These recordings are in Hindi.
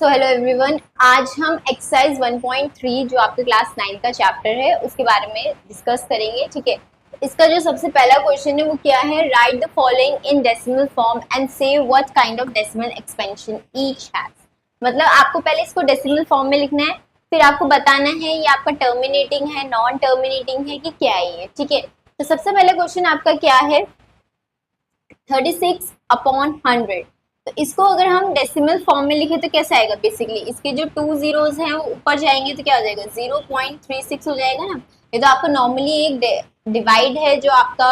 सो हेलो एवरीवन, आज हम एक्सरसाइज 1.3 जो आपके क्लास 9 का चैप्टर है उसके बारे में डिस्कस करेंगे। ठीक है, इसका जो सबसे पहला क्वेश्चन है वो क्या है, write the following in decimal form and say what kind of decimal expansion each has. मतलब आपको पहले इसको डेसिमल फॉर्म में लिखना है, फिर आपको बताना है ये आपका टर्मिनेटिंग है, नॉन टर्मिनेटिंग है कि क्या है ये। ठीक है, तो सबसे पहला क्वेश्चन आपका क्या है, 36/100। तो इसको अगर हम डेसिमल फॉर्म में लिखे तो कैसा आएगा, बेसिकली इसके जो 2 जीरोस हैं वो ऊपर जाएंगे तो क्या हो जाएगा, 0.36 हो जाएगा ना। ये तो आपको नॉर्मली एक डिवाइड है जो आपका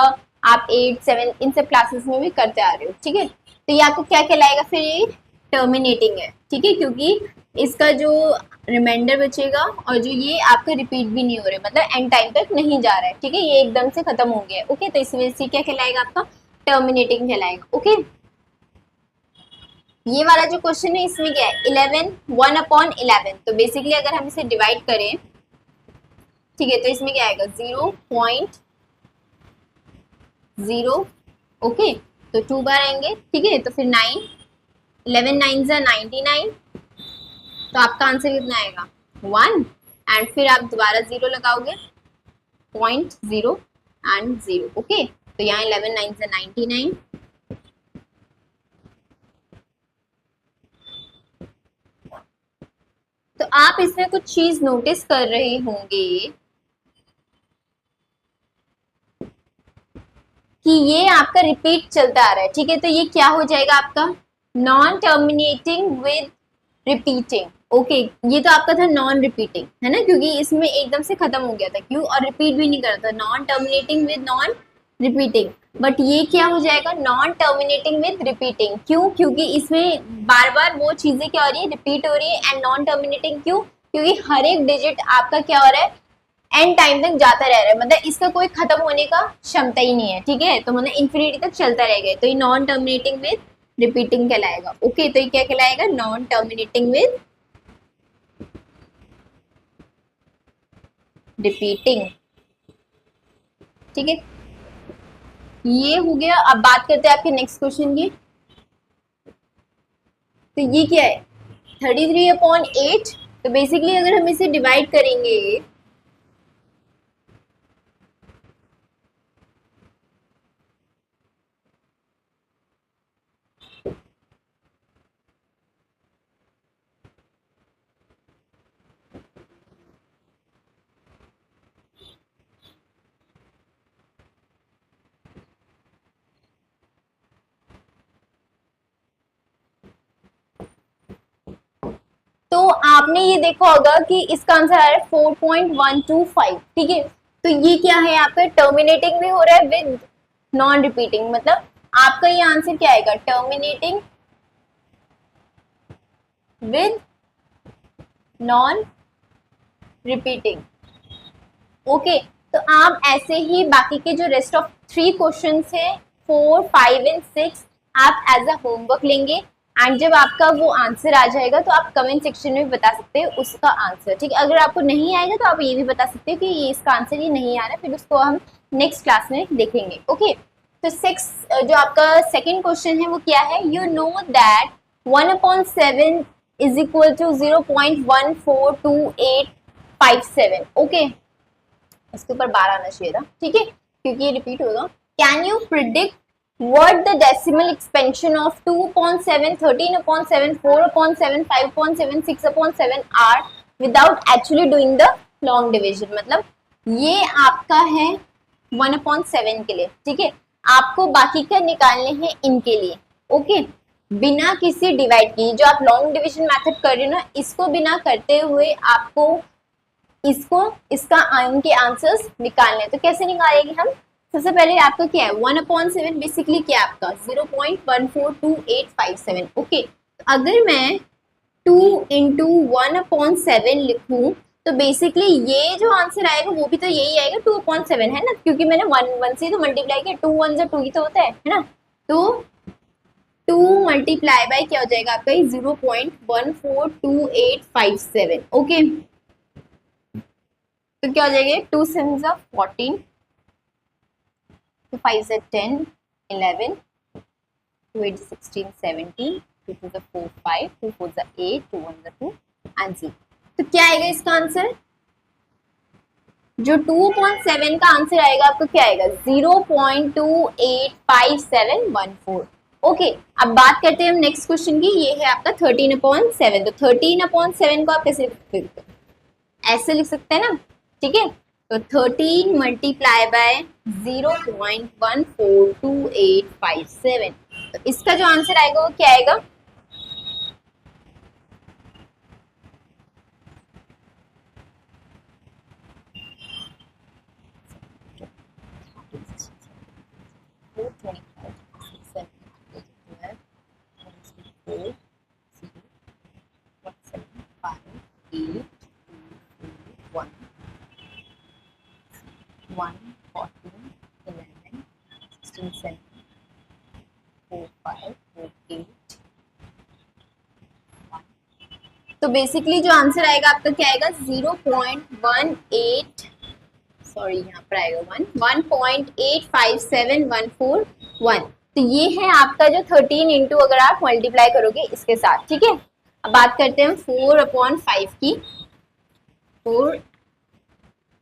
आप 8, 7 इन सब क्लासेस में भी करते आ रहे हो। ठीक है, तो ये आपको क्या कहलाएगा, फिर ये टर्मिनेटिंग है। ठीक है, क्योंकि इसका जो रिमाइंडर बचेगा और जो ये आपका रिपीट भी नहीं हो रहा है, मतलब एंड टाइम तक नहीं जा रहा है। ठीक है, ये एकदम से खत्म हो गया है। ओके, तो इस वजह से क्या कहलाएगा, आपका टर्मिनेटिंग कहलाएगा। ओके, ये वाला जो क्वेश्चन है इसमें क्या है, 11 1/11। तो बेसिकली अगर हम इसे डिवाइड करें, ठीक है, तो इसमें क्या आएगा 0.0। ओके, तो 2 बार आएंगे। ठीक है, तो फिर 9, 11 9 जा 99। तो आपका आंसर कितना आएगा 1, एंड फिर आप दोबारा 0 लगाओगे, 0.0 एंड 0। ओके, तो यहाँ 11 9 जा 99। तो आप इसमें कुछ चीज नोटिस कर रहे होंगे कि ये आपका रिपीट चलता आ रहा है। ठीक है, तो ये क्या हो जाएगा आपका non terminating with repeating. Okay, ये तो आपका था नॉन रिपीटिंग, है ना, क्योंकि इसमें एकदम से खत्म हो गया था, क्यों, और रिपीट भी नहीं कर रहा था, non terminating with non repeating. But ये क्या हो जाएगा, नॉन टर्मिनेटिंग विद रिपीटिंग। क्यों, क्योंकि इसमें बार बार वो चीजें क्या हो रही है, रिपीट हो रही है। एंड नॉन टर्मिनेटिंग क्यों, क्योंकि हर एक डिजिट आपका क्या हो रहा है, एंड टाइम तक जाता रह रहा है, मतलब इसका कोई खत्म होने का क्षमता ही नहीं है। ठीक है, तो मतलब इन्फिनिटी तक चलता रहेगा, तो ये नॉन टर्मिनेटिंग विद रिपीटिंग कहलाएगा। ओके, तो ये क्या कहलाएगा, नॉन टर्मिनेटिंग विद रिपीटिंग। ठीक है, ये हो गया। अब बात करते हैं आपके नेक्स्ट क्वेश्चन की। तो ये क्या है, 33/8। तो बेसिकली अगर हम इसे डिवाइड करेंगे, तो आपने ये देखा होगा कि इसका आंसर आ रहा है 4.125। ठीक है, तो ये क्या है, आपका टर्मिनेटिंग भी हो रहा है विद नॉन रिपीटिंग, मतलब आपका ये आंसर क्या आएगा, terminating with non repeating. Okay, तो आप ऐसे ही बाकी के जो रेस्ट ऑफ 3 क्वेश्चंस है 4, 5 एंड 6 आप एज अ होमवर्क लेंगे, एंड जब आपका वो आंसर आ जाएगा तो आप कमेंट सेक्शन में बता सकते हैं उसका आंसर। ठीक है, अगर आपको नहीं आएगा तो आप ये भी बता सकते हो कि ये इसका आंसर ये नहीं आ रहा, फिर उसको हम नेक्स्ट क्लास में देखेंगे। ओके, तो 6 जो आपका सेकेंड क्वेश्चन है वो क्या है, you know that 1/7 is equal to 0.142857। Okay, इसके ऊपर 12 आना चाहिए था। ठीक है, क्योंकि ये रिपीट होगा। Can you predict what the decimal expansion of 2/7, 13/7, 4/7, 5/7, 6/7 are without actually doing the long division। मतलब ये आपका है 1/7 के लिए। ठीक है, आपको बाकी का निकालने हैं इनके लिए। ओके, बिना किसी डिवाइड की, जो आप लॉन्ग डिविजन मेथड कर रहे हो ना, इसको बिना करते हुए आपको इसको इसका इनके आंसर्स निकालने। तो कैसे निकालेंगे हम, सबसे पहले आपका क्या है 1/7, बेसिकली क्या है आपका 0.142857। ओके, अगर मैं 2 इंटू 1/7 लिखूं तो बेसिकली ये जो आंसर आएगा वो भी तो यही आएगा 2/7, है ना, क्योंकि मैंने 1 से तो मल्टीप्लाई किया, 2 1 2 ही तो होता है ना। तो 2 मल्टीप्लाई बाय क्या हो जाएगा आपका 0.142857। ओके, तो क्या हो जाएगा 2 7 14, 2 5 10, 11, 2 8 16 17, 2 2 ज़ा 4 5 2 4 ज़ा 8 2 1 ज़ा 2 एंड 0। तो क्या आएगा इसका आंसर? जो 2.7 का आंसर आएगा आपको क्या आएगा? 0.285714। ओके, अब बात करते हैं हम नेक्स्ट क्वेश्चन की। ये है आपका 13/7। तो 13/7 को आप कैसे लिख सकते हैं? ऐसे लिख सकते हैं ना, ठीक है। तो 13 मल्टीप्लाई बाय 0.142857। तो इसका जो आंसर आएगा वो क्या आएगा? तो बेसिकली जो आंसर आएगा आपका क्या आएगा? 0.18, सॉरी यहाँ पर आएगा 1.857141। तो ये है आपका जो 13 इंटू अगर आप मल्टीप्लाई करोगे इसके साथ, ठीक है। अब बात करते हैं 4/5 की। 4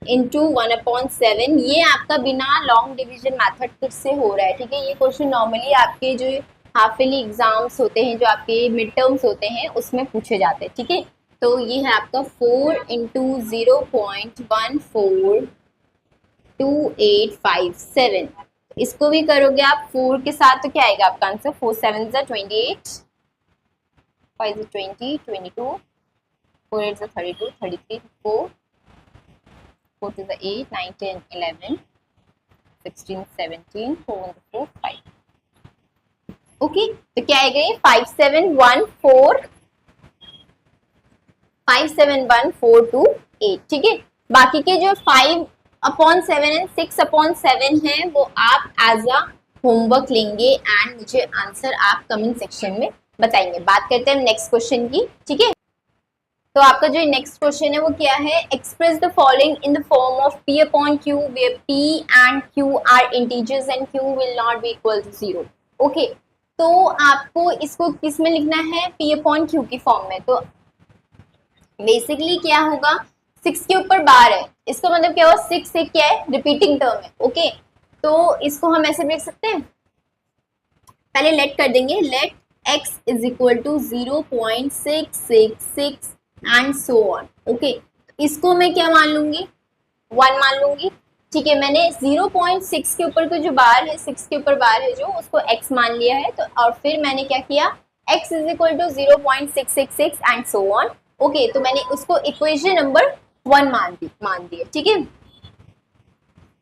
इंटू 1/7, ये आपका बिना लॉन्ग डिवीजन मेथड से हो रहा है, ठीक है। ये क्वेश्चन नॉर्मली आपके जो हाफ ईयरली एग्जाम्स होते हैं, जो आपके मिड टर्म्स होते हैं, उसमें पूछे जाते हैं, ठीक है। तो ये है आपका 4 इंटू 0.142857। इसको भी करोगे आप 4 के साथ तो क्या आएगा आपका आंसर? 4 7 ज़ा 28, 5 ज़ा 20, 22, 4 8 ज़ा 32, 33, 4 4 2 ज़ा 8, 9 10 11 16 17, 4 1 4 5। ओके, तो क्या आएगा ये? 5714228, ठीक है। बाकी के जो 5/7 एंड 6/7 है वो आप एज अ होमवर्क लेंगे एंड मुझे आंसर आप कमेंट सेक्शन में बताएंगे। बात करते हैं नेक्स्ट क्वेश्चन की, ठीक है। तो आपका जो नेक्स्ट क्वेश्चन है वो क्या है? Express the following in the form of P upon Q where P and Q are integers and Q will not be equal to 0। Okay, तो आपको इसको किस में लिखना है? P अपॉन Q की फॉर्म में। तो बेसिकली क्या होगा? 6 के ऊपर बार है, इसका मतलब क्या हुआ? 6 एक क्या है? रिपीटिंग टर्म है। ओके, तो इसको हम ऐसे लिख सकते हैं, पहले लेट कर देंगे। Let x is equal to 0.666 and so on. Okay, इसको मैं क्या मान लूंगी? 1 मान लूंगी, ठीक है। मैंने 0.6 के ऊपर को जो बार है, 6 के ऊपर बार है जो, उसको x मान लिया है। तो और फिर मैंने क्या किया? x is equal to 0.666 and so on. Okay, तो मैंने उसको इक्वेशन नंबर 1 मान दी, ठीक है।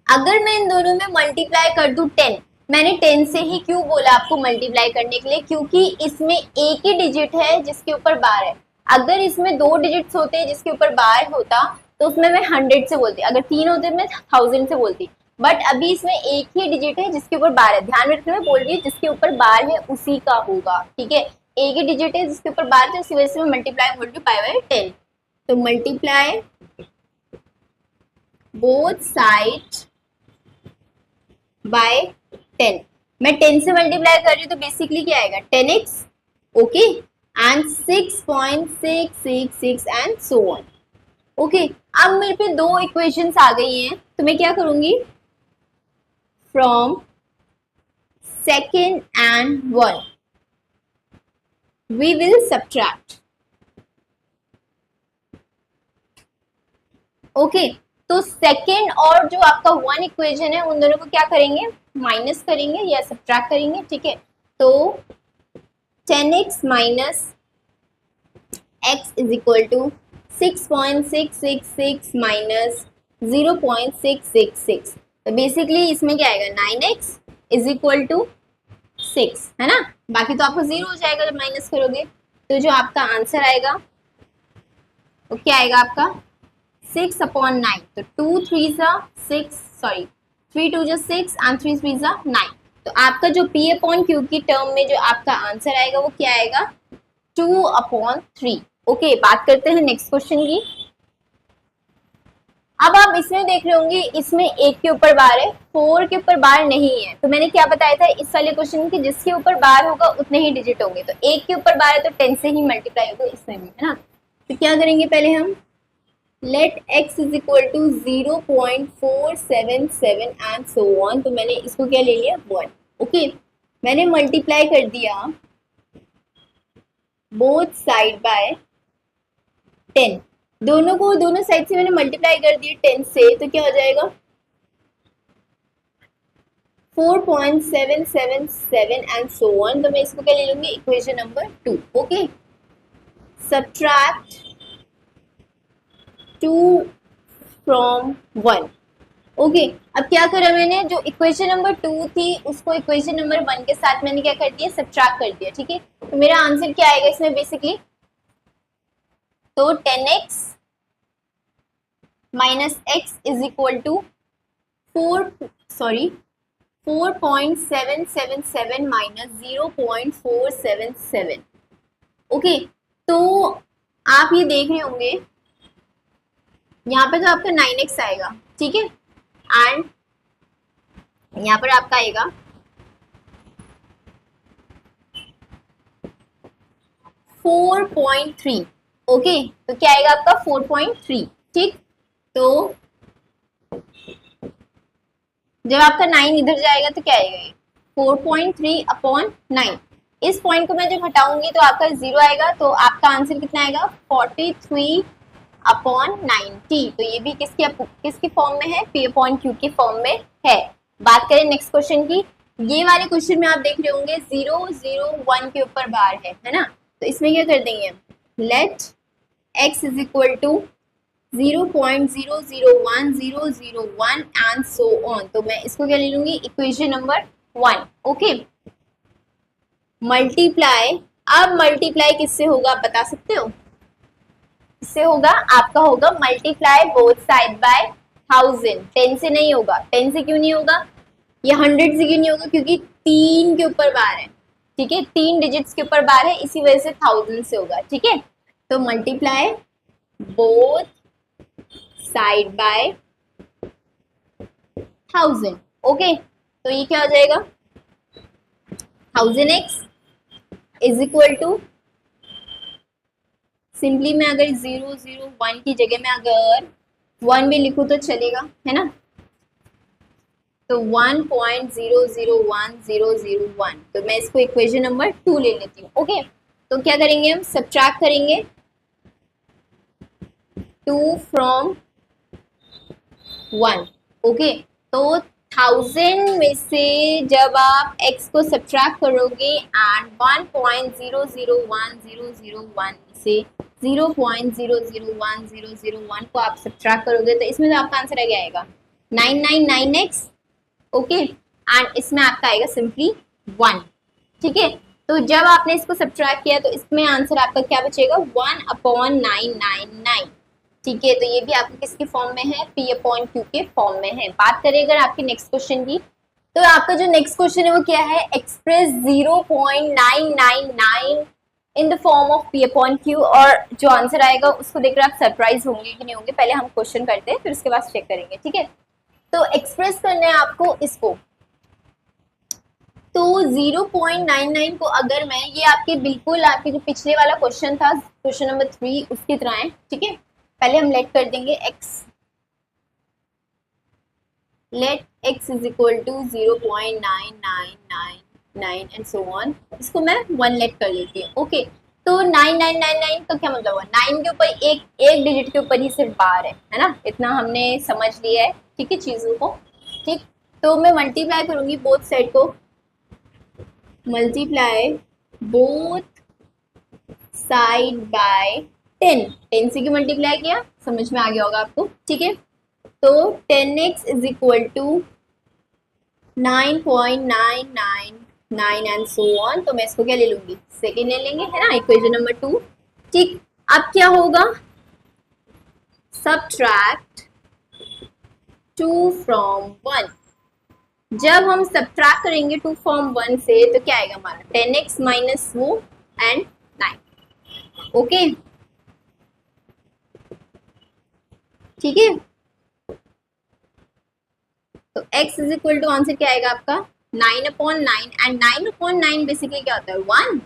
अगर मैं इन दोनों में मल्टीप्लाई कर दूं 10, मैंने 10 से ही क्यों बोला आपको मल्टीप्लाई करने के लिए? क्योंकि इसमें एक ही डिजिट है जिसके ऊपर बार है। अगर इसमें 2 डिजिट्स होते हैं जिसके ऊपर बार होता तो उसमें मैं 100 से बोलती, अगर 3 होते मैं 1000 से बोलती। बट अभी इसमें एक ही डिजिट है जिसके ऊपर बार है। ध्यान रखना, मैं बोल रही हूँ जिसके ऊपर बार है उसी का होगा, ठीक है। एक ही डिजिट है जिसके ऊपर बार है, उसी वजह से मैं मल्टीप्लाई बोल रही हूँ पाई बाय 10। तो मल्टीप्लाई बोथ साइड बाय 10। मैं 10 से मल्टीप्लाई कर रही हूँ तो बेसिकली क्या आएगा? 10x, okay, and 6.666 and so on. Okay, अब मेरे पे 2 इक्वेशंस आ गई हैं, तो मैं क्या करूंगी? From second and 1 we will subtract. Okay, तो सेकेंड और जो आपका 1 इक्वेशन है उन दोनों को क्या करेंगे? माइनस करेंगे या सब्ट्रैक्ट करेंगे, ठीक है। तो 10x minus x is equal to 6.666 minus 0.666। तो बेसिकली इसमें क्या आएगा? 9x इज इक्वल टू 6, है ना। बाकी तो आपको 0 हो जाएगा जब माइनस करोगे। तो जो आपका आंसर आएगा वो क्या आएगा आपका? 6/9। तो 2 3 ज़ा 6, सॉरी 3 2 ज़ा 6 एंड 3 3 ज़ा 9। तो आपका जो P अपॉन Q की टर्म में जो आपका आंसर आएगा वो क्या आएगा? 2/3। ओके, बात करते हैं नेक्स्ट क्वेश्चन की। अब आप इसमें देख रहे होंगे, इसमें 1 के ऊपर बार है, 4 के ऊपर बार नहीं है। तो मैंने क्या बताया था इस वाले क्वेश्चन की, जिसके ऊपर बार होगा उतने ही डिजिट होंगे। तो 1 के ऊपर बार है तो 10 से ही मल्टीप्लाई होगा इसमें भी, है ना। तो क्या करेंगे पहले हम, let x is equal to 0.477 and so on. तो मैंने इसको क्या ले लिया 1। ओके, मैंने मल्टीप्लाई कर दिया बोथ साइड बाय 10, दोनों को दोनों साइड से मैंने मल्टीप्लाई कर दिया 10 से। तो क्या हो जाएगा 4.777 एंड सो ऑन। तो मैं इसको क्या ले लूंगी equation number 2। Okay, subtract 2 from 1। Okay, अब क्या करा मैंने, जो इक्वेशन नंबर 2 थी उसको इक्वेशन नंबर 1 के साथ मैंने क्या कर दिया, सब्ट्रैक्ट कर दिया। ठीक है, तो मेरा आंसर क्या आएगा इसमें बेसिकली, तो 10x minus x is equal to 4.777 minus 0.477। Okay, तो आप ये देख रहे होंगे यहाँ पे तो आपका 9x आएगा, ठीक है, एंड यहाँ पर आपका आएगा 4.3। ओके, तो क्या आएगा आपका 4.3। ठीक, तो जब आपका 9 इधर जाएगा तो क्या आएगा, 4.3 अपॉन 9। इस पॉइंट को मैं जब हटाऊंगी तो आपका 0 आएगा। तो आपका आंसर कितना आएगा 43 अपॉन 90। तो ये भी किसकी फॉर्म में है, पी अपॉन क्यू की फॉर्म में है। बात करें नेक्स्ट क्वेश्चन की, ये वाले क्वेश्चन में आप देख रहे होंगे 0 0 1 के ऊपर बार है ना। तो इसमें क्या कर देंगे, let x is equal to 0.001001 and so on. तो मैं इसको क्या ले लूंगी इक्वेशन नंबर 1। ओके, मल्टीप्लाई, अब मल्टीप्लाई किससे होगा आप बता सकते हो, इससे होगा, आपका होगा मल्टीप्लाई बोथ साइड बाय 1000। 10 से नहीं होगा, 10 से क्यों नहीं होगा, ये 100 से क्यों नहीं होगा, क्योंकि 3 के ऊपर बार है। ठीक है, 3 डिजिट्स के ऊपर बार है, इसी वजह से 1000 से होगा। ठीक है, तो multiply both side by 1000। Okay, तो ये क्या हो जाएगा 1000x is equal to, simply मैं अगर 0 0 1 की जगह में अगर 1 भी लिखूं तो चलेगा, है ना। तो 1.001001, तो मैं इसको इक्वेशन नंबर 2 ले लेती हूँ। ओके, तो क्या करेंगे हम, सब्ट्रैक्ट करेंगे 2 फ्रॉम 1। ओके, तो 1000 में से जब आप x को सब्ट्रैक्ट करोगे एंड 1.001001 से 0.001001 को आप सब्ट्रैक्ट करोगे तो इसमें तो आपका आंसर क्या आएगा 999x। ओके, एंड इसमें आपका आएगा सिंपली 1। ठीक है, तो जब आपने इसको सब्ट्रैक्ट किया तो इसमें आंसर आपका क्या बचेगा 1/999। ठीक है, तो ये भी आपके किसके फॉर्म में है, p अपॉन क्यू के फॉर्म में है। बात करें अगर आपके नेक्स्ट क्वेश्चन की, तो आपका जो नेक्स्ट क्वेश्चन है वो क्या है, express 0.999 in the form of p upon Q. और जो आंसर आएगा उसको देखकर आप सरप्राइज होंगे कि नहीं होंगे, पहले हम क्वेश्चन करते हैं फिर उसके बाद चेक करेंगे। ठीक है, तो एक्सप्रेस करना है आपको इसको, तो 0.99 को अगर मैं, ये आपके बिल्कुल आपके जो पिछले वाला क्वेश्चन था क्वेश्चन नंबर 3 उसकी तरह है। ठीक है, पहले हम लेट कर देंगे x, let x is equal to 0.9999 and so on. इसको मैं 1 लेट कर लेती हूँ। ओके, तो 9999 का क्या मतलब हुआ, 9 के ऊपर एक डिजिट के ऊपर ही सिर्फ बार है ना, इतना हमने समझ लिया है। ठीक है, चीजों को। ठीक, तो मैं मल्टीप्लाई करूंगी बोथ साइड को, मल्टीप्लाई बोथ साइड बाय 10 से क्यों मल्टीप्लाई किया, समझ में आ गया होगा आपको। ठीक है, तो 10x is equal to 9.999 and so on. तो मैं इसको क्या ले लूंगी, सेकेंड ले लेंगे, है ना, इक्वेशन नंबर 2। ठीक, अब क्या होगा, सब्ट्रैक्ट 2 फ्रॉम 1। जब हम सब्ट्रैक्ट करेंगे 2 फ्रॉम 1 से तो क्या आएगा हमारा 10x माइनस वो एंड 9। ओके, ठीक है, तो x is equal to answer क्या आएगा आपका 9/9 एंड 9/9 बेसिकली क्या होता है 1।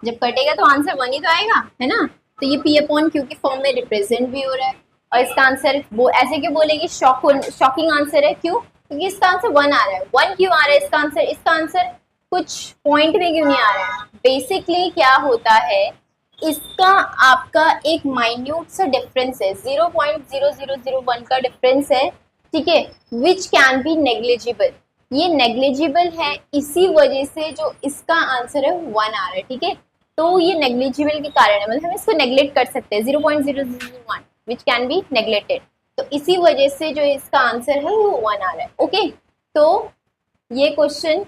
जब कटेगा तो आंसर 1 ही तो आएगा, है ना। तो ये p/q के फॉर्म में रिप्रेजेंट भी हो रहा है और इसका आंसर वो ऐसे क्यों बोलेगी, शॉकिंग आंसर है, क्यों, क्योंकि इसका आंसर 1 आ रहा है। 1 क्यों आ रहा है इसका आंसर कुछ पॉइंट में क्यों नहीं आ रहा है। बेसिकली क्या होता है, इसका आपका एक माइन्यूट सा डिफरेंस है, 0.0001 का डिफरेंस है, ठीक है, विच कैन बी नेग्लिजिबल। ये नेग्लिजिबल है, इसी वजह से जो इसका आंसर है 1 आ रहा है, ठीक है। तो ये नेग्लिजिबल के कारण है, मतलब हम इसको नेग्लेक्ट कर सकते हैं, 0.0001 विच कैन बी नेग्लेक्टेड। तो इसी वजह से जो इसका आंसर है वो 1 आ रहा है। ओके, तो ये क्वेश्चन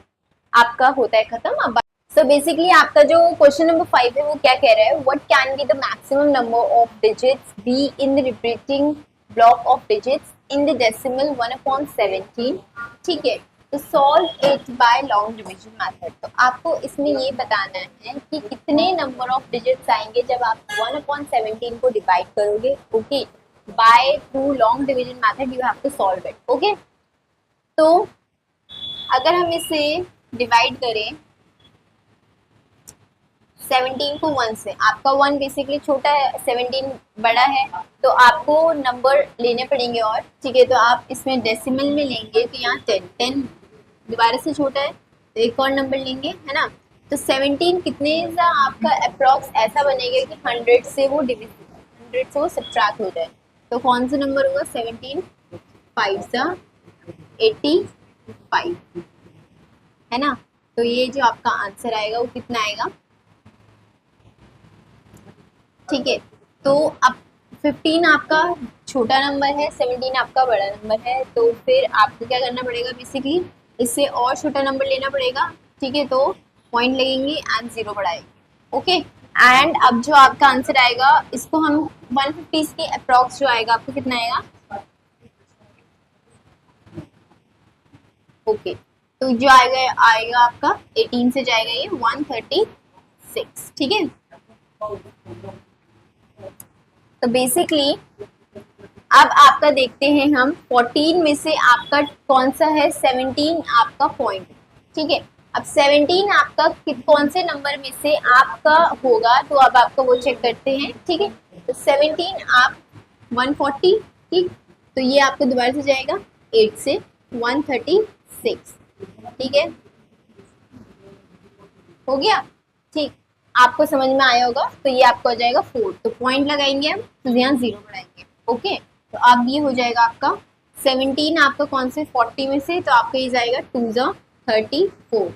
आपका होता है खत्म। अब सो बेसिकली आपका जो क्वेश्चन नंबर 5 है वो क्या कह रहा है, what can be the maximum number of digits be in the repeating block of digits in the decimal 1/17, ठीक है। तो solve it by long division method. तो आपको इसमें ये बताना है कि कितने नंबर ऑफ डिजिट्स आएंगे जब आप 1/17 को डिवाइड करोगे, okay, by through long division method you have to solve it, okay. तो अगर हम इसे डिवाइड करें 17 को 1 से, आपका 1 बेसिकली छोटा है, 17 बड़ा है, तो आपको नंबर लेने पड़ेंगे और, ठीक है। तो आप इसमें डेसिमल में लेंगे तो यहाँ 10 दोबारा से छोटा है तो एक और नंबर लेंगे, है ना। तो 17 कितने सा आपका अप्रॉक्स ऐसा बनेगा कि 100 से वो डिविजिबल, 100 से वो सब्ट्रैक्ट हो जाए। तो कौन सा नंबर होगा 17 5 सा 85, है ना। तो ये जो आपका आंसर आएगा वो कितना आएगा, ठीक है। तो अब 15 आपका छोटा नंबर है, 17 आपका बड़ा नंबर है, तो फिर आपको क्या करना पड़ेगा, बेसिकली इससे और छोटा नंबर लेना पड़ेगा, ठीक है। तो पॉइंट लगेंगे एंड 0 बढ़ाएंगे, ओके। एंड अब जो आपका आंसर आएगा इसको हम 150 के अप्रॉक्स जो आएगा आपको कितना आएगा, ओके। तो जो आएगा आपका 18 से जाएगा ये 136, ठीक है। तो बेसिकली अब आपका देखते हैं हम 14 में से आपका कौन सा है, 17 आपका पॉइंट, ठीक है। अब 17 आपका कौन से नंबर में से आपका होगा, तो अब आपको वो चेक करते हैं, ठीक है। तो 17 आप 140, ठीक, तो ये आपको दोबारा से जाएगा 8 से 136, ठीक है, हो गया, ठीक। आपको समझ में आया होगा, तो ये आपका हो जाएगा 4, तो पॉइंट लगाएंगे हम, तो यहाँ 0 बढ़ाएंगे, ओके। तो अब ये हो जाएगा आपका 17 आपका कौन से 40 में से, तो आपका ये जाएगा 2 ज़ा 34,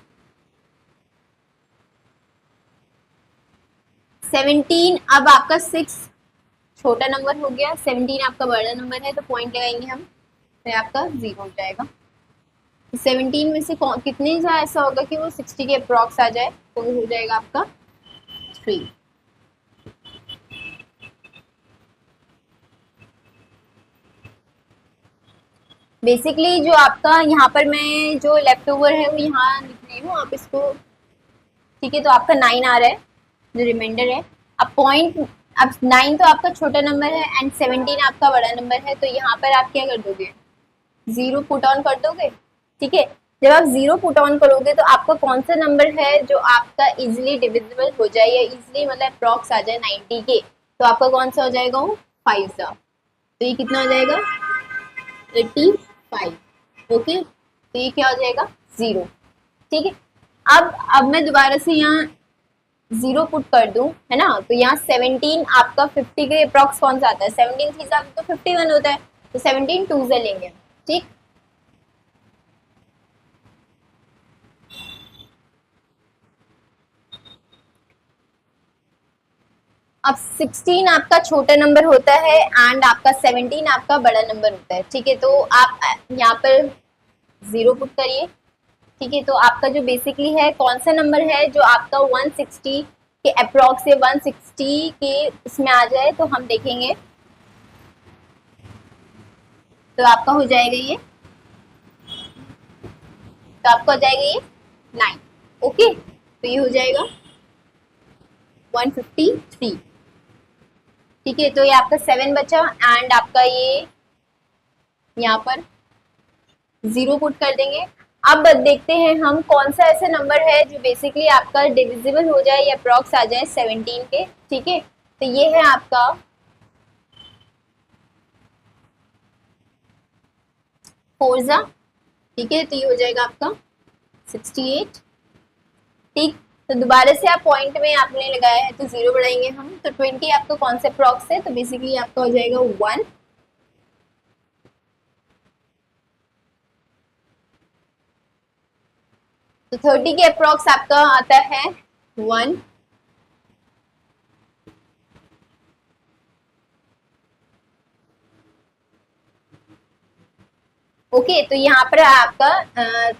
17 अब आपका 6 छोटा नंबर हो गया, 17 आपका बड़ा नंबर है, तो पॉइंट लगाएंगे हम, फिर आपका 0 हो जाएगा। 17 में से कितने सा ऐसा होगा कि वो 60 के अप्रॉक्स आ जाए, तो वो हो जाएगा आपका 3। बेसिकली जो आपका यहाँ पर मैं जो लेफ्ट ओवर है वो यहाँ लिख रही हूँ, आप इसको, ठीक है। तो आपका 9 आ रहा है जो रिमाइंडर है। अब पॉइंट, अब 9 तो आपका छोटा नंबर है एंड 17 आपका बड़ा नंबर है, तो यहाँ पर आप क्या कर दोगे, 0 पुट ऑन कर दोगे, ठीक है। जब आप 0 पुट ऑन करोगे तो आपका कौन सा नंबर है जो आपका इजिली डिविजिबल हो जाए या इजिली मतलब अप्रॉक्स आ जाए 90 के, तो आपका कौन सा हो जाएगा वो 5 सा, तो ये कितना हो जाएगा 85, ओके। तो ये क्या हो जाएगा 0, ठीक है। अब मैं दोबारा से यहाँ 0 पुट कर दूं, है ना। तो यहाँ 17 आपका 50 के अप्रॉक्स कौन सा आता है, 17 के हिसाब से तो 51 होता है, तो 17 2 से लेंगे, ठीक। अब 16 आपका छोटा नंबर होता है एंड आपका 17 आपका बड़ा नंबर होता है, ठीक है। तो आप यहाँ पर 0 पुट करिए, ठीक है। तो आपका जो बेसिकली है कौन सा नंबर है जो आपका 160 के अप्रॉक्स से 160 के इसमें आ जाए, तो हम देखेंगे, तो आपका हो जाएगा ये, तो आपका हो जाएगा ये 9, ओके। तो ये हो जाएगा 153, ठीक है। तो ये आपका 7 बचा एंड आपका ये यहाँ पर 0 पुट कर देंगे। अब देखते हैं हम कौन सा ऐसा नंबर है जो बेसिकली आपका डिविजिबल हो जाए या अप्रॉक्स आ जाए 17 के। ठीक है, तो ये है आपका 4 ठीक है, तो ये हो जाएगा आपका 68। ठीक, तो दोबारा से आप पॉइंट में आपने लगाया है तो 0 बढ़ाएंगे हम, तो 20 आपका कौन से अप्रॉक्स है, तो बेसिकली आपका हो जाएगा 1। तो 30 के अप्रॉक्स आपका आता है 1। ओके, तो यहाँ पर आपका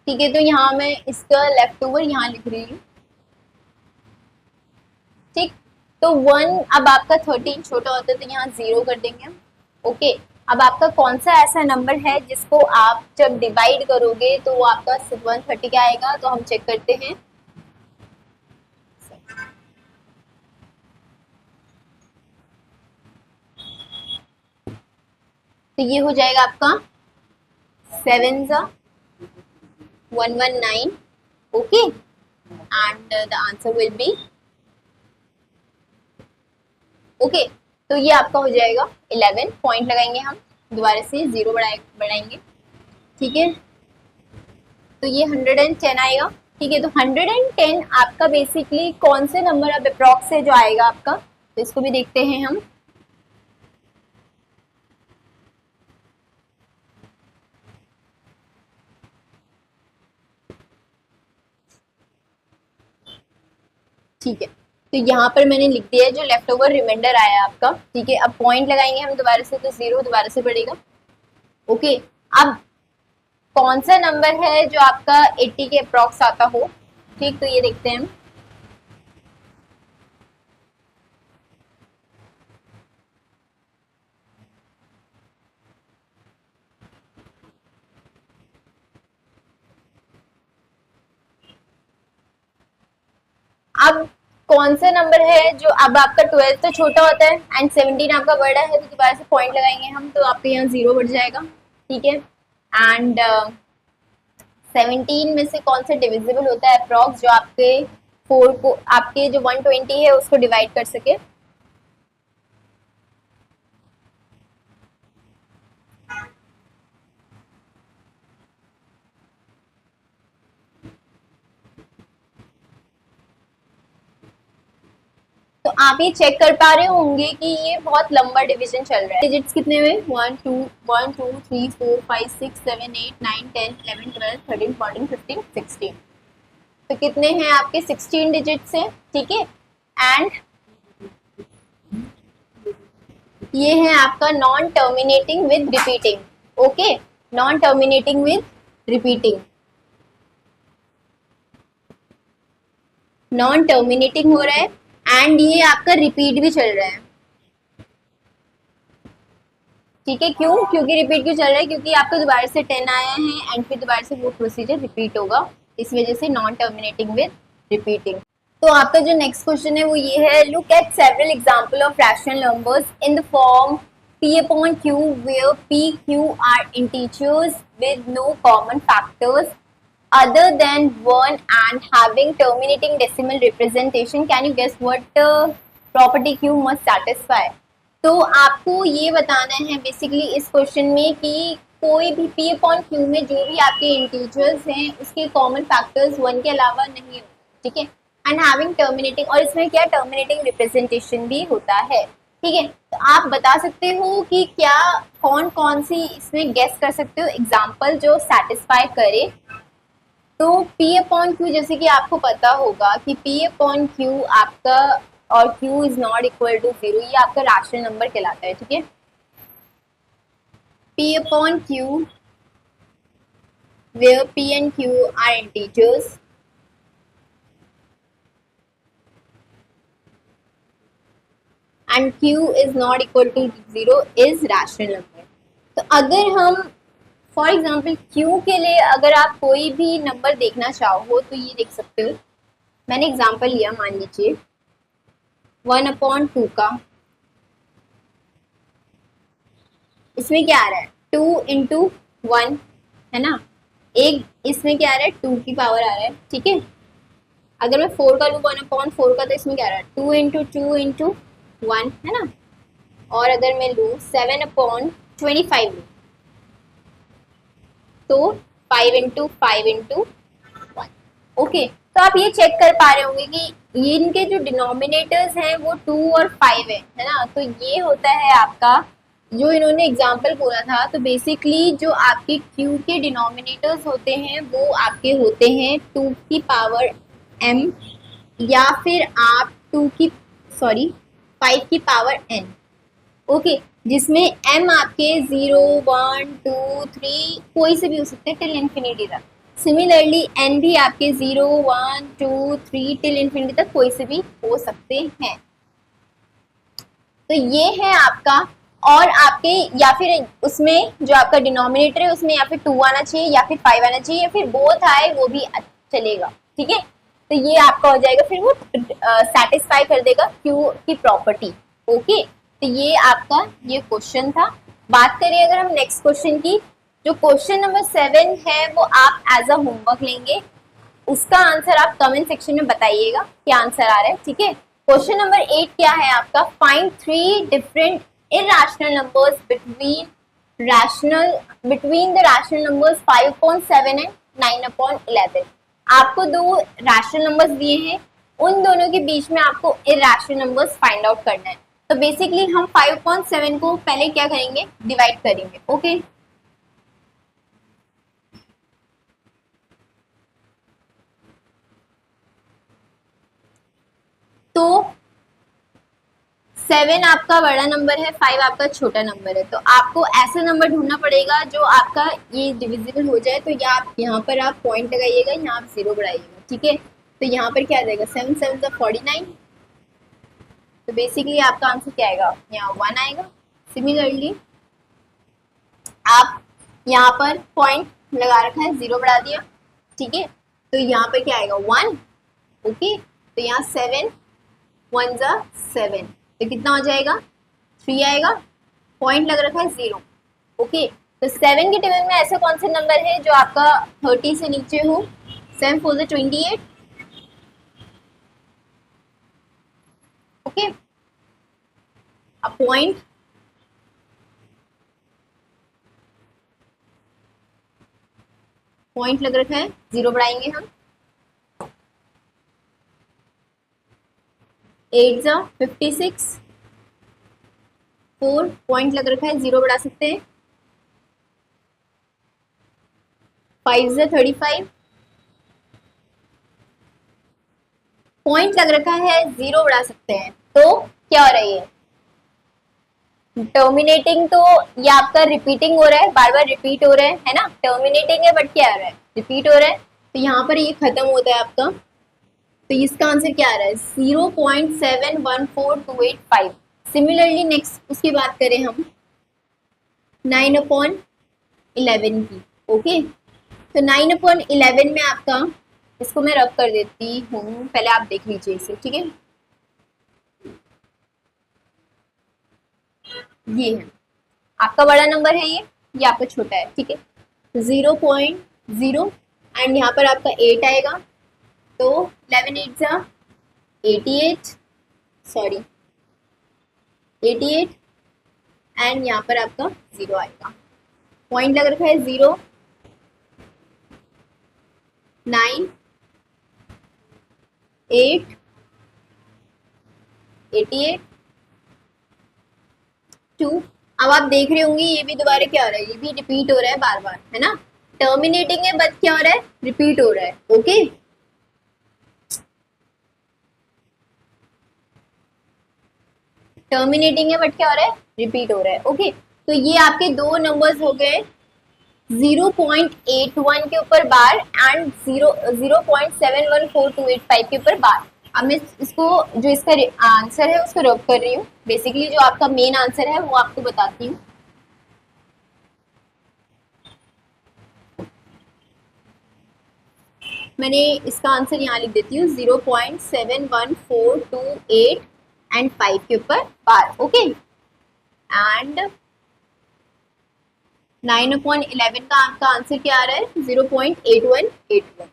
ठीक है, तो यहाँ मैं इसका लेफ्ट ओवर यहाँ लिख रही हूँ। ठीक, तो 1, अब आपका 13 छोटा होता है तो यहाँ 0 कर देंगे हम। ओके, अब आपका कौन सा ऐसा नंबर है जिसको आप जब डिवाइड करोगे तो वो आपका 130 का आएगा, तो हम चेक करते हैं। तो ये हो जाएगा आपका 7 119। Okay, and the answer will be okay. तो ये आपका हो जाएगा 11 पॉइंट लगाएंगे हम, दोबारा से 0 बढ़ाएंगे। ठीक है, तो ये 110 आएगा। ठीक है, तो 110 आपका बेसिकली कौन से नंबर अब अप्रॉक्स से जो आएगा आपका, तो इसको भी देखते हैं हम। ठीक है, तो यहाँ पर मैंने लिख दिया है जो लेफ्ट ओवर रिमाइंडर आया आपका। ठीक है, अब पॉइंट लगाएंगे हम दोबारा से, तो 0 दोबारा से बढ़ेगा। ओके, अब कौन सा नंबर है जो आपका 80 के अप्रॉक्स आता हो। ठीक, तो ये देखते हैं हम। अब कौन सा नंबर है जो अब आपका 12 तो छोटा होता है एंड 17 आपका बड़ा है, तो दोबारा से पॉइंट लगाएंगे हम, तो आपके यहाँ 0 बढ़ जाएगा। ठीक है, एंड 17 में से कौन सा डिविजिबल होता है अप्रॉक्स जो आपके 4 को, आपके जो 120 है उसको डिवाइड कर सके। तो आप ये चेक कर पा रहे होंगे कि ये बहुत लंबा डिवीजन चल रहा है। डिजिट्स कितने हुए, 1 2 1 2 3 4 5 6 7 8 9 10 11 12 13 14 15 16। तो कितने हैं आपके 16 डिजिट्स हैं। ठीक है, एंड ये है आपका non terminating with repeating. Okay, non terminating with repeating, non terminating हो रहा है एंड ये आपका रिपीट भी चल रहा है। ठीक है, क्यों, क्योंकि रिपीट क्यों चल रहा है, क्योंकि आपको दोबारा से 10 आया है एंड फिर दोबारा से वो प्रोसीजर रिपीट होगा, इस वजह से नॉन टर्मिनेटिंग विद रिपीटिंग। तो आपका जो नेक्स्ट क्वेश्चन है वो ये है, look at several example of rational numbers in the form p upon q where p q are integers with no common factors other than 1 and having terminating decimal representation. Can you guess what property q must satisfy? तो आपको ये बताना है बेसिकली इस क्वेश्चन में कि कोई भी p upon q में जो भी आपके इंटीजर्स हैं उसके कॉमन फैक्टर्स 1 के अलावा नहीं होते। ठीक है, एंड हैविंग टर्मिनेटिंग, और इसमें क्या टर्मिनेटिंग रिप्रेजेंटेशन भी होता है। ठीक है, तो आप बता सकते हो कि क्या कौन कौन सी इसमें गेस कर सकते हो एग्जाम्पल जो सेटिस्फाई करे। तो P अपॉन Q, जैसे कि आपको पता होगा कि P अपॉन Q आपका और Q is not equal to 0, ये आपका रैशनल नंबर कहलाता है। ठीक है, P upon Q where P and Q are integers and Q is not equal to 0 is rational number। तो अगर हम फॉर एग्जाम्पल Q के लिए अगर आप कोई भी नंबर देखना चाहो तो ये देख सकते हो। मैंने एग्जाम्पल लिया, मान लीजिए 1/2 का, इसमें क्या आ रहा है 2 × 1 है ना, एक इसमें क्या आ रहा है 2 की पावर आ रहा है, ठीक है। अगर मैं 4 का लूँ 1/4 का, तो इसमें क्या आ रहा है 2 × 2 × 1 है ना। और अगर मैं लूँ 7/25 लूँ तो 5 × 5 × 1। ओके, तो आप ये चेक कर पा रहे होंगे कि ये इनके जो डिनोमिनेटर्स हैं वो 2 और 5 है ना। तो ये होता है आपका जो इन्होंने एग्जाम्पल बोला था। तो बेसिकली जो आपके Q के डिनोमिनेटर्स होते हैं वो आपके होते हैं 2 की पावर m, या फिर आप 5 की पावर n। ओके, जिसमें m आपके 0 1 2 3 कोई से भी हो सकते हैं टिल इन्फिनिटी तक। सिमिलरली n भी आपके 0 1 2 3 टिल इन्फिनिटी तक कोई से भी हो सकते हैं। तो ये है आपका, और आपके या फिर उसमें जो आपका डिनोमिनेटर है उसमें या फिर 2 आना चाहिए या फिर 5 आना चाहिए, या फिर बोथ आए वो भी चलेगा, ठीक है। तो ये आपका हो जाएगा, फिर वो सेटिस्फाई कर देगा क्यू की प्रॉपर्टी। ओके, तो ये आपका ये क्वेश्चन था। बात करें अगर हम नेक्स्ट क्वेश्चन की, जो क्वेश्चन नंबर 7 है वो आप एज अ होमवर्क लेंगे, उसका आंसर आप कमेंट सेक्शन में बताइएगा क्या आंसर आ रहा है, ठीक है। क्वेश्चन नंबर 8 क्या है आपका, find 3 different irrational numbers between the rational numbers 5/7 and 9/11। आपको दो रैशनल नंबर्स दिए हैं, उन दोनों के बीच में आपको इरैशनल नंबर्स फाइंड आउट करना है। तो बेसिकली हम 5/7 को पहले क्या करेंगे, डिवाइड करेंगे। ओके, तो 7 आपका बड़ा नंबर है, 5 आपका छोटा नंबर है। तो आपको ऐसा नंबर ढूंढना पड़ेगा जो आपका ये डिविजिबल हो जाए। तो यहाँ पर आप पॉइंट लगाइएगा, यहाँ आप 0 बढ़ाइएगा, ठीक है। तो यहाँ पर क्या आ जाएगा 7 7 49। तो बेसिकली आपका आंसर क्या आएगा, यहाँ 1 आएगा। सिमिलरली आप यहाँ पर पॉइंट लगा रखा है, 0 बढ़ा दिया, ठीक है। तो यहाँ पर क्या आएगा 1। ओके, तो यहाँ 7 1 × 7, तो कितना हो जाएगा 3 आएगा। पॉइंट लग रखा है 0। ओके, तो 7 के टेबल में ऐसा कौन सा नंबर है जो आपका 30 से नीचे हो। 7 4 28। ओके, अब पॉइंट लग रखा है, 0 बढ़ाएंगे हम। 8 × 56। 4 पॉइंट लग रखा है, 0 बढ़ा सकते हैं। 5 × 35। पॉइंट लग रखा है, 0 बढ़ा सकते हैं। तो क्या हो रही है, टर्मिनेटिंग। तो ये आपका रिपीटिंग हो रहा है, बार बार रिपीट हो रहा है ना। टर्मिनेटिंग है बट क्या आ रहा है, रिपीट हो रहा है। तो यहाँ पर ये खत्म होता है आपका। तो इसका आंसर क्या आ रहा है 0.714285। सिमिलरली नेक्स्ट उसकी बात करें हम 9/11 की। ओके, तो 9/11 में आपका, इसको मैं रब कर देती हूँ, पहले आप देख लीजिए इसे, ठीक है। ये है आपका बड़ा नंबर है, ये आपका छोटा है, ठीक है। 0.0 एंड यहाँ पर आपका 8 आएगा। तो 11 8 × 88, सॉरी 88 एंड यहाँ पर आपका 0 आएगा। पॉइंट लग रखा है 0 9 8 88 2। अब आप देख रहे होंगे ये भी दोबारा क्या हो रहा है, ये भी रिपीट हो रहा है बार बार, है ना। टर्मिनेटिंग है बट क्या हो रहा है, रिपीट हो रहा है। ओके, टर्मिनेटिंग है बट क्या हो रहा है, रिपीट हो रहा है। ओके, तो ये आपके दो नंबर्स हो गए 0.81 के ऊपर बार एंड 0.714285 के ऊपर बार। अब मैं इसको जो इसका आंसर है उसको रब कर रही हूँ। बेसिकली जो आपका मेन आंसर है वो आपको बताती हूँ। मैंने इसका आंसर यहाँ लिख देती हूँ 0.71428 एंड 5 के ऊपर बार। ओके, एंड 9/11 का आपका आंसर क्या आ रहा है? 0.8181,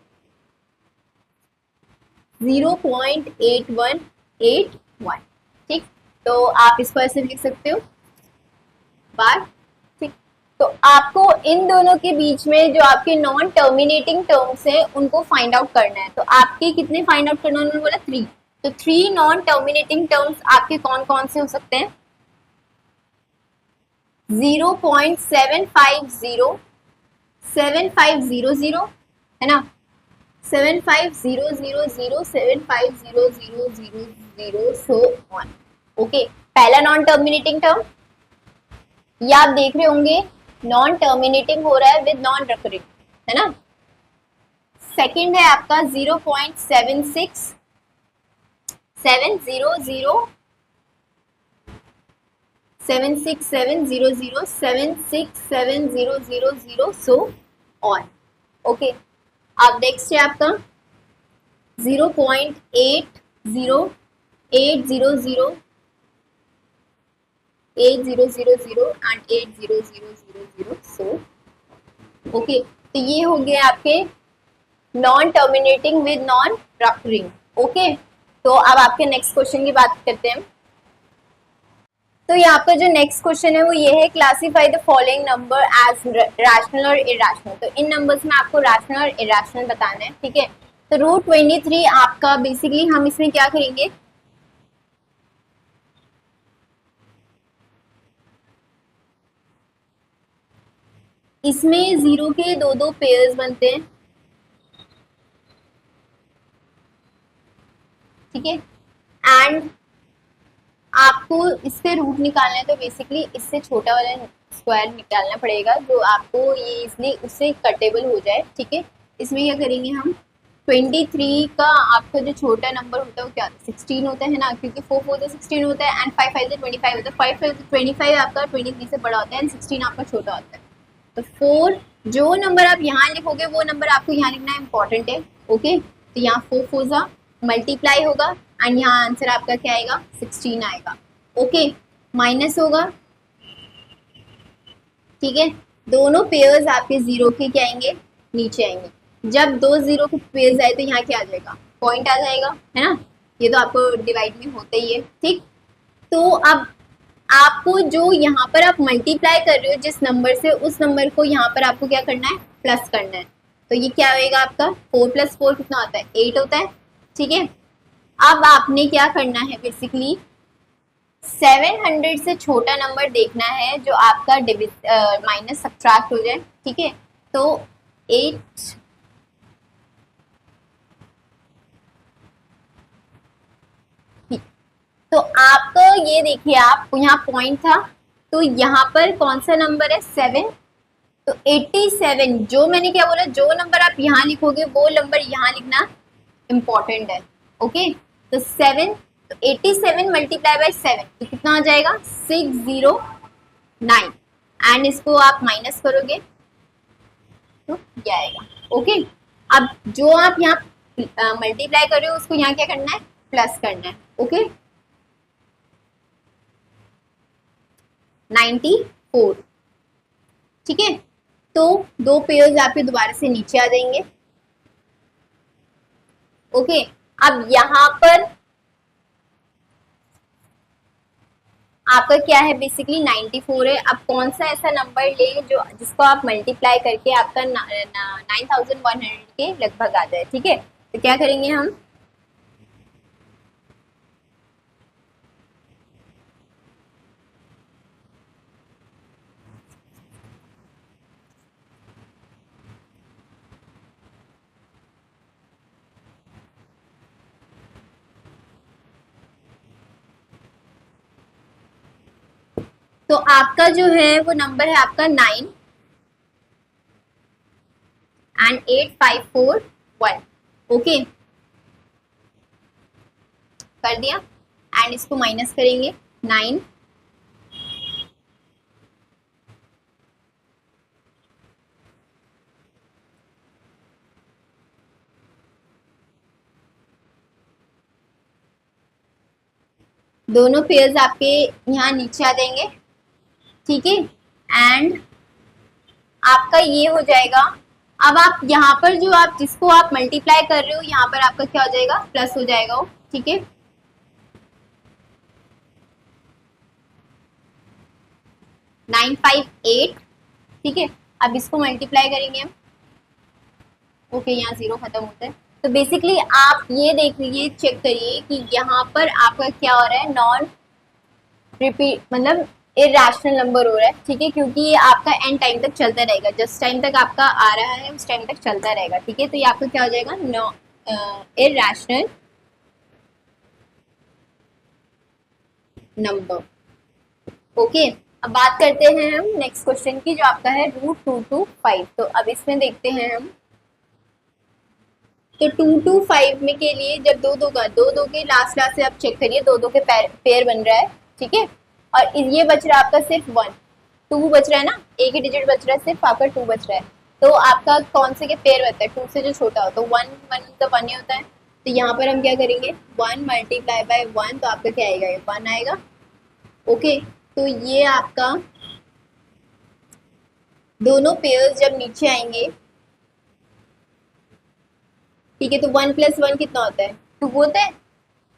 0.8181। ठीक, तो आप इसको ऐसे लिख सकते हो बार। ठीक, तो आपको इन दोनों के बीच में जो आपके नॉन टर्मिनेटिंग टर्म्स है उनको फाइंड आउट करना है। तो आपके कितने फाइंड आउट करना है? उन्होंने बोला 3। तो 3 नॉन टर्मिनेटिंग टर्म्स आपके कौन कौन से हो सकते हैं? 0.750, 7500 है ना, 75000, 75000, सो ऑन। ओके, पहला नॉन टर्मिनेटिंग टर्म, ये आप देख रहे होंगे नॉन टर्मिनेटिंग हो रहा है विद नॉन रिकरिंग, है ना। सेकंड है आपका 0.76700, 76700, 76700, सो ऑन। ओके, अब नेक्स्ट है आपका 0.808000, 8000 एंड 8000, सो ओके। तो ये हो गए आपके non terminating with non recurring. Okay, तो अब आपके नेक्स्ट क्वेश्चन की बात करते हैं। तो यहाँ पर जो नेक्स्ट क्वेश्चन है वो ये है, classify the following number as rational और इरेशनल। तो इन नंबर्स में आपको रैशनल और इरेशनल बताना है, ठीक है। तो √23 आपका बेसिकली हम इसमें क्या करेंगे, इसमें जीरो के दो दो पेयर्स बनते हैं, ठीक है। एंड आपको इससे रूट निकालना है, तो बेसिकली इससे छोटा वाला स्क्वायर निकालना पड़ेगा जो आपको ये इसलिए उससे कटेबल हो जाए, ठीक है। इसमें क्या करेंगे हम, 23 का आपका जो छोटा नंबर होता है वो क्या 16 होता है ना, क्योंकि 4 4 से 16 होता है एंड 5 5 से 25 होता है। 5 5 से 25 आपका 23 से बड़ा होता है एंड 16 आपका छोटा होता है। तो 4 जो नंबर आप यहाँ लिखोगे वो नंबर आपको यहाँ लिखना इम्पोर्टेंट है, ओके। तो यहाँ 4 4 जा मल्टीप्लाई होगा एंड यहाँ आंसर आपका क्या आएगा, 16 आएगा, ओके। माइनस होगा, ठीक है। दोनों पेयर्स आपके जीरो के क्या आएंगे, नीचे आएंगे। जब दो जीरो के पेयर्स आए तो यहाँ क्या आ जाएगा, पॉइंट आ जाएगा, है ना। ये तो आपको डिवाइड में होता ही है, ठीक। तो अब आपको जो यहाँ पर आप मल्टीप्लाई कर रहे हो जिस नंबर से, उस नंबर को यहाँ पर आपको क्या करना है, प्लस करना है। तो ये क्या होएगा आपका, 4 + 4 कितना होता है, 8 होता है, ठीक है। अब आपने क्या करना है, बेसिकली 700 से छोटा नंबर देखना है जो आपका माइनस सब्ट्रैक्ट हो जाए, ठीक है। तो 8, तो आपको ये देखिए, आप यहाँ पॉइंट था तो यहाँ पर कौन सा नंबर है, 7। तो 87, जो मैंने क्या बोला, जो नंबर आप यहाँ लिखोगे वो नंबर यहाँ लिखना इम्पोर्टेंट है, ओके। तो 7, तो 87 मल्टीप्लाई बाय 7 तो कितना आ जाएगा, 609 एंड इसको आप माइनस करोगे तो क्या आएगा, ओके। अब जो आप यहाँ मल्टीप्लाई कर रहे हो उसको यहाँ क्या करना है, प्लस करना है, ओके। 94, ठीक है। तो दो पेयर्स आपके दोबारा से नीचे आ जाएंगे, ओके। अब यहाँ पर आपका क्या है, बेसिकली 94 है। अब कौन सा ऐसा नंबर ले जो जिसको आप मल्टीप्लाई करके आपका 9100 के लगभग आ जाए, ठीक है। तो क्या करेंगे हम, तो आपका जो है वो नंबर है आपका 9 एंड 8541, ओके। कर दिया एंड इसको माइनस करेंगे, 9, दोनों पेयर्स आपके यहाँ नीचे आ जाएंगे, ठीक है। एंड आपका ये हो जाएगा। अब आप यहाँ पर जो आप जिसको आप मल्टीप्लाई कर रहे हो यहाँ पर आपका क्या हो जाएगा, प्लस हो जाएगा वो, ठीक है। 958, ठीक है। अब इसको मल्टीप्लाई करेंगे हम, ओके यहाँ जीरो खत्म होता है। तो बेसिकली आप ये देख लीजिए, चेक करिए कि यहाँ पर आपका क्या हो रहा है, नॉन रिपीट मतलब इरेशनल नंबर हो रहा है, ठीक है, क्योंकि ये आपका एंड टाइम तक चलता रहेगा, जिस टाइम तक आपका आ रहा है उस टाइम तक चलता रहेगा, ठीक है। तो ये आपका क्या हो जाएगा, नो इरेशनल नंबर, ओके। अब बात करते हैं हम नेक्स्ट क्वेश्चन की, जो आपका है √225। तो अब इसमें देखते हैं हम, तो 225 में के लिए जब दो दो के लास्ट लास्ट से आप चेक करिए, दो दो के पेयर बन रहा है, ठीक है। और ये बच रहा है आपका सिर्फ 1, 2 बच रहा है ना, एक ही डिजिट बच रहा है, सिर्फ आपका 2 बच रहा है। तो आपका कौन से के पेयर बनता है, 2 से जो छोटा हो, तो 1 1 तो 1 ही होता है। तो यहाँ पर हम क्या करेंगे, 1 मल्टीप्लाई बाय 1, तो आपका क्या आएगा, ये 1 आएगा, ओके। तो ये आपका दोनों पेयर्स जब नीचे आएंगे, ठीक है, तो 1 + 1 कितना होता है, 2 होता है।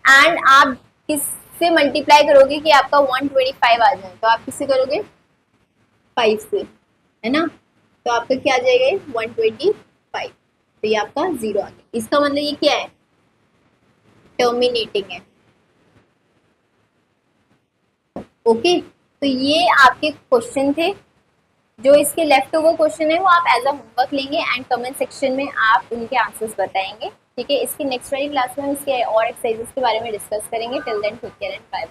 एंड आप किससे मल्टीप्लाई करोगे कि आपका 125 आ जाए, तो आप किससे करोगे, 5 से, है ना। तो आपका क्या आ जाएगा, 125। तो ये आपका 0 आ गया। इसका मतलब ये क्या है, टर्मिनेटिंग है, ओके। तो ये आपके क्वेश्चन थे। जो इसके लेफ्ट ओवर क्वेश्चन है वो आप एज अ होमवर्क लेंगे एंड कमेंट सेक्शन में आप उनके आंसर्स बताएंगे, ठीक है। इसकी नेक्स्ट वाली क्लास में हम इसके और एक्सरसाइजेस के बारे में डिस्कस करेंगे। Till then take care and bye.